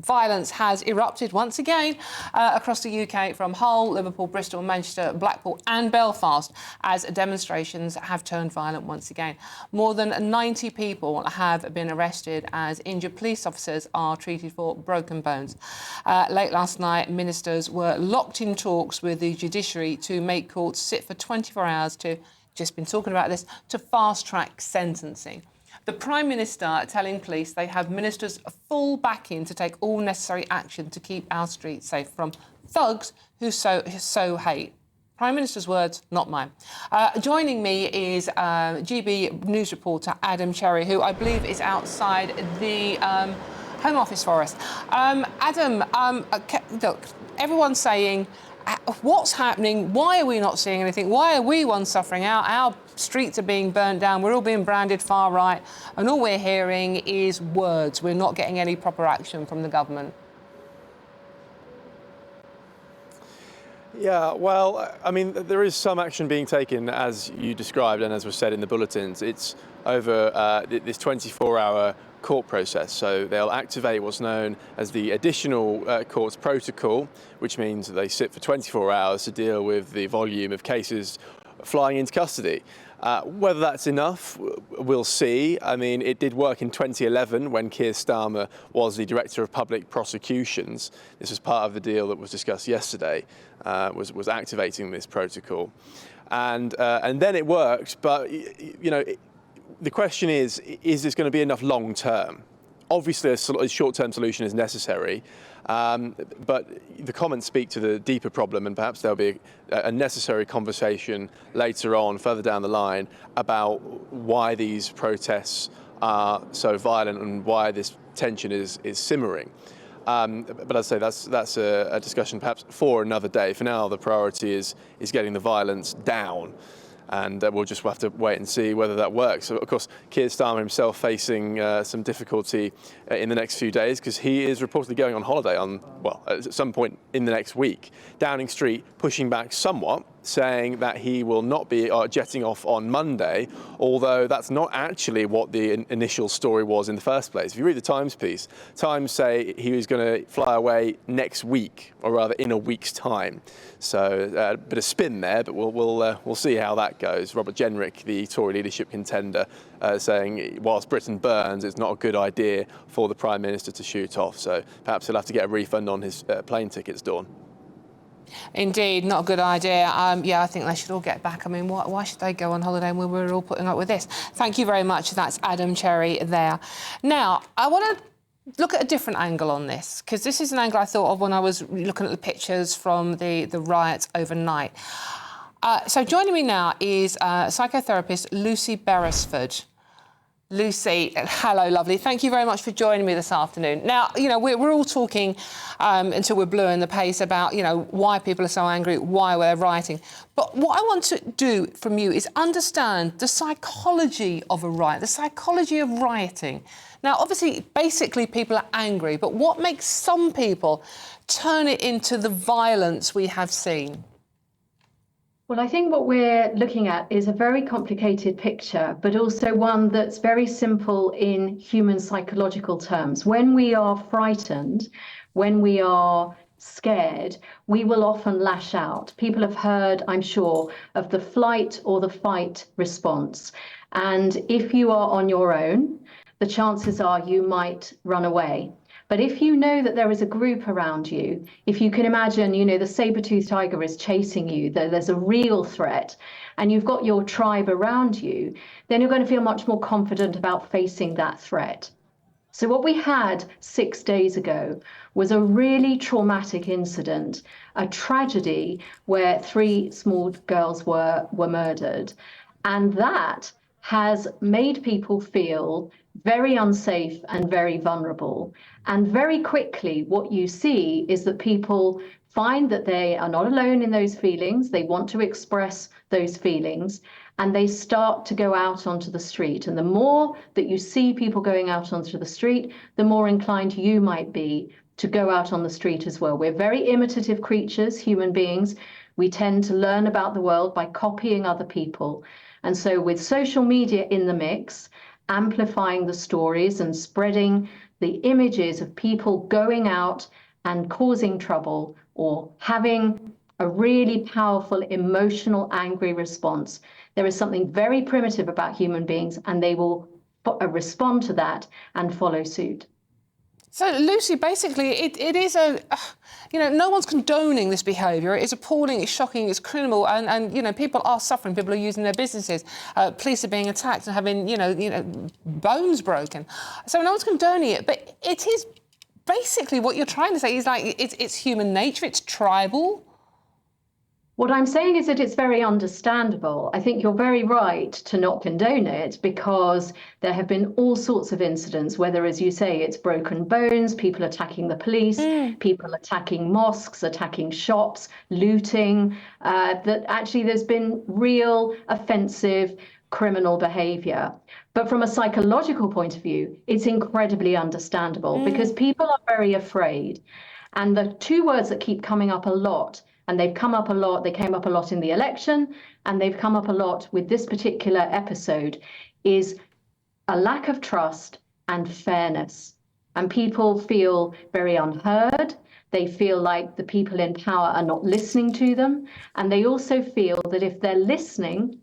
Violence has erupted once again across the UK from Hull, Liverpool, Bristol, Manchester, Blackpool and Belfast as demonstrations have turned violent once again. More than 90 people have been arrested as injured police officers are treated for broken bones. Late last night, ministers were locked in talks with the judiciary to make courts sit for 24 hours to, just been talking about this, to fast-track sentencing. The Prime Minister telling police they have ministers' full backing to take all necessary action to keep our streets safe from thugs who so hate. Prime Minister's words, not mine. Joining me is GB News reporter Adam Cherry, who I believe is outside the Home Office for us. Adam, look, everyone's saying, what's happening? Why are we not seeing anything? Why are we ones suffering out? Our streets are being burnt down. We're all being branded far right. And all we're hearing is words. We're not getting any proper action from the government. Yeah, well, I mean, there is some action being taken, as you described and as was said in the bulletins. It's over this 24-hour court process. So they'll activate what's known as the additional courts protocol, which means that they sit for 24 hours to deal with the volume of cases flying into custody. Whether that's enough, we'll see. I mean, it did work in 2011 when Keir Starmer was the Director of Public Prosecutions. This was part of the deal that was discussed yesterday, was activating this protocol. And then it worked, but, you know, the question is this going to be enough long term? Obviously, a short-term solution is necessary, but the comments speak to the deeper problem, and perhaps there'll be a necessary conversation later on, further down the line, about why these protests are so violent and why this tension is simmering. But I'd say that's a discussion perhaps for another day. For now, the priority is getting the violence down. And we'll just have to wait and see whether that works. So, of course, Keir Starmer himself facing some difficulty in the next few days because he is reportedly going on holiday at some point in the next week. Downing Street pushing back somewhat, saying that he will not be jetting off on Monday, although that's not actually what the initial story was in the first place. If you read the Times piece, Times say he was going to fly away next week, or rather in a week's time. So a bit of spin there, but we'll see how that goes. Robert Jenrick, the Tory leadership contender, saying whilst Britain burns, it's not a good idea for the Prime Minister to shoot off. So perhaps he'll have to get a refund on his plane tickets, Dawn. Indeed, not a good idea. Yeah, I think they should all get back. I mean, why should they go on holiday when we're all putting up with this? Thank you very much. That's Adam Cherry there. Now, I want to look at a different angle on this, because this is an angle I thought of when I was looking at the pictures from the riots overnight. So joining me now is psychotherapist Lucy Beresford. Lucy, hello, lovely. Thank you very much for joining me this afternoon. Now, you know, we're all talking until we're blue in the face about, you know, why people are so angry, why we're rioting. But what I want to do from you is understand the psychology of a riot, the psychology of rioting. Now, obviously, basically, people are angry, but what makes some people turn it into the violence we have seen? Well, I think what we're looking at is a very complicated picture, but also one that's very simple in human psychological terms. When we are frightened, when we are scared, we will often lash out. People have heard, I'm sure, of the flight or the fight response. And if you are on your own, the chances are you might run away. But if you know that there is a group around you, if you can imagine, you know, the saber-toothed tiger is chasing you, there's a real threat, and you've got your tribe around you, then you're going to feel much more confident about facing that threat. So what we had 6 days ago was a really traumatic incident, a tragedy where 3 small girls were murdered. And that has made people feel very unsafe and very vulnerable. And very quickly, what you see is that people find that they are not alone in those feelings. They want to express those feelings, and they start to go out onto the street. And the more that you see people going out onto the street, the more inclined you might be to go out on the street as well. We're very imitative creatures, human beings. We tend to learn about the world by copying other people. And so with social media in the mix, amplifying the stories and spreading the images of people going out and causing trouble or having a really powerful, emotional, angry response. There is something very primitive about human beings, and they will respond to that and follow suit. So, Lucy, basically, it is no one's condoning this behaviour. It's appalling, it's shocking, it's criminal, and people are suffering. People are using their businesses. Police are being attacked and having, bones broken. So no one's condoning it, but it is basically what you're trying to say is like it's human nature, it's tribal. What I'm saying is that it's very understandable. I think you're very right to not condone it, because there have been all sorts of incidents, whether, as you say, it's broken bones, people attacking the police, people attacking mosques, attacking shops, looting, that actually there's been real offensive criminal behaviour. But from a psychological point of view, it's incredibly understandable because people are very afraid. And the two words that keep coming up a lot, and they've come up a lot, they came up a lot in the election, and they've come up a lot with this particular episode, is a lack of trust and fairness. And people feel very unheard. They feel like the people in power are not listening to them. And they also feel that if they're listening,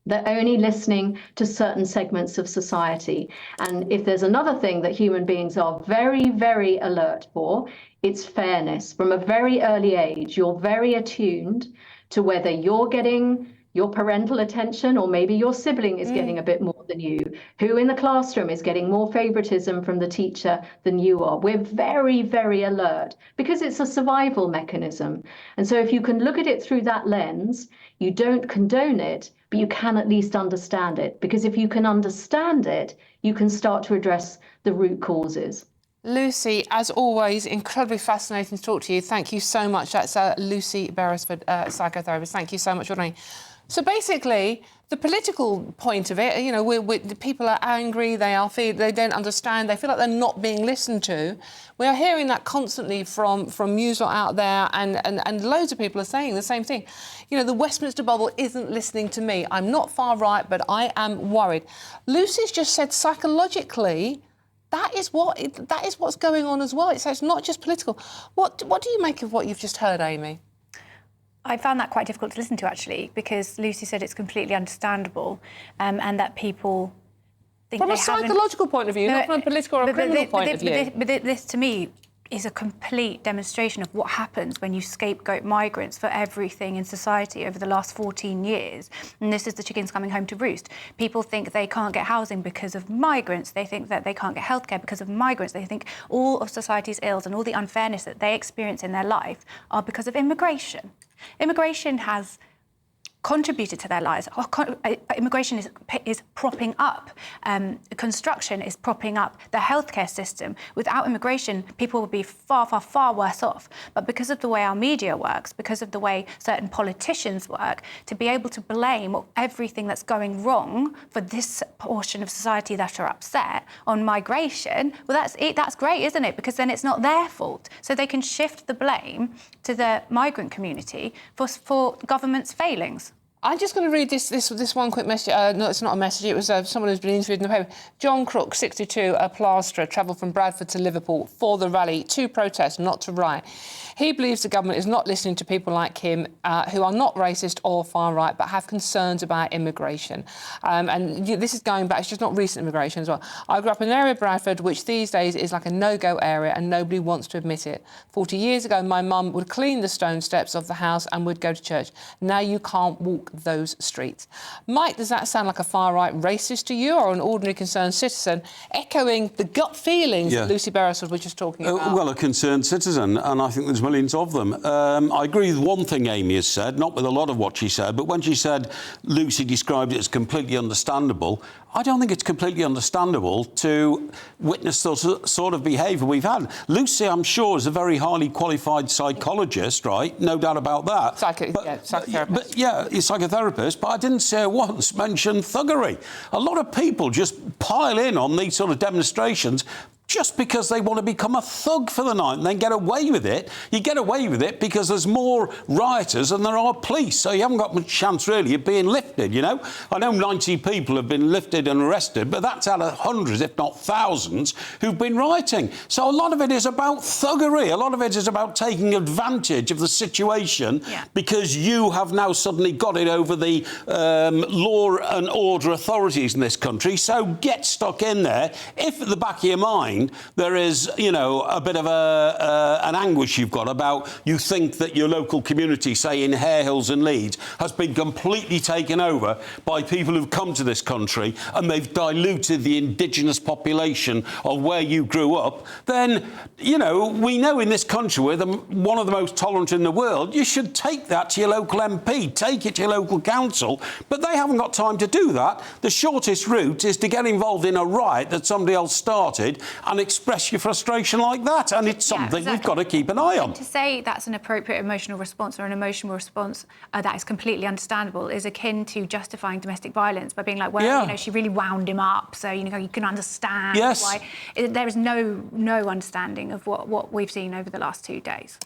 they're only listening to certain segments of society. And if there's another thing that human beings are very, very alert for, it's fairness. From a very early age, you're very attuned to whether you're getting your parental attention or maybe your sibling is getting a bit more than you, who in the classroom is getting more favoritism from the teacher than you are. We're very, very alert because it's a survival mechanism. And so if you can look at it through that lens, you don't condone it, but you can at least understand it. Because if you can understand it, you can start to address the root causes. Lucy, as always, incredibly fascinating to talk to you. Thank you so much. That's Lucy Beresford, psychotherapist. Thank you so much for joining. So basically, the political point of it, the people are angry, they don't understand, they feel like they're not being listened to. We are hearing that constantly from news out there, and loads of people are saying the same thing. The Westminster bubble isn't listening to me. I'm not far right, but I am worried. Lucy's just said psychologically, that is what's going on as well. So it's not just political. What do you make of what you've just heard, Amy? I found that quite difficult to listen to, actually, because Lucy said it's completely understandable and that people think from a psychological point of view, not from a political or a criminal point of view. But this, to me, is a complete demonstration of what happens when you scapegoat migrants for everything in society over the last 14 years. And this is the chickens coming home to roost. People think they can't get housing because of migrants. They think that they can't get healthcare because of migrants. They think all of society's ills and all the unfairness that they experience in their life are because of immigration. Immigration has contributed to their lives. Immigration is propping up. Construction is propping up the healthcare system. Without immigration, people would be far, far, far worse off. But because of the way our media works, because of the way certain politicians work, to be able to blame everything that's going wrong for this portion of society that are upset on migration, well, that's great, isn't it? Because then it's not their fault. So they can shift the blame to the migrant community for government's failings. I'm just going to read this one quick message. No, it's not a message. It was someone who's been interviewed in the paper. John Crook, 62, a plasterer, travelled from Bradford to Liverpool for the rally to protest, not to riot. He believes the government is not listening to people like him who are not racist or far right, but have concerns about immigration. And this is going back, it's just not recent immigration as well. I grew up in an area of Bradford which these days is like a no-go area and nobody wants to admit it. 40 years ago, my mum would clean the stone steps of the house and would go to church. Now you can't walk those streets. Mike, does that sound like a far-right racist to you or an ordinary concerned citizen, echoing the gut feelings that Lucy Beresford was just talking about? Well, a concerned citizen, and I think there's millions of them. I agree with one thing Amy has said, not with a lot of what she said, but when she said Lucy described it as completely understandable, I don't think it's completely understandable to witness the sort of behaviour we've had. Lucy, I'm sure, is a very highly qualified psychologist, right? No doubt about that. Psychotherapist. He's a psychotherapist, but I didn't say once mention thuggery. A lot of people just pile in on these sort of demonstrations just because they want to become a thug for the night and then get away with it. You get away with it because there's more rioters than there are police, so you haven't got much chance really of being lifted, you know. I know 90 people have been lifted and arrested, but that's out of hundreds, if not thousands, who've been rioting. So a lot of it is about thuggery. A lot of it is about taking advantage of the situation because you have now suddenly got it over the law and order authorities in this country. So get stuck in there. If at the back of your mind there is, you know, a bit of an anguish you've got about you think that your local community, say in Hare Hills and Leeds, has been completely taken over by people who've come to this country and they've diluted the indigenous population of where you grew up, then, you know, we know in this country we're one of the most tolerant in the world. You should take that to your local MP, take it to your local council, but they haven't got time to do that. The shortest route is to get involved in a riot that somebody else started and express your frustration like that, and it's something we've got to keep an eye on. To say that's an appropriate emotional response or an emotional response that is completely understandable is akin to justifying domestic violence by being like, well, you know, she really wound him up, so, you know, you can understand why. There is no understanding of what we've seen over the last 2 days.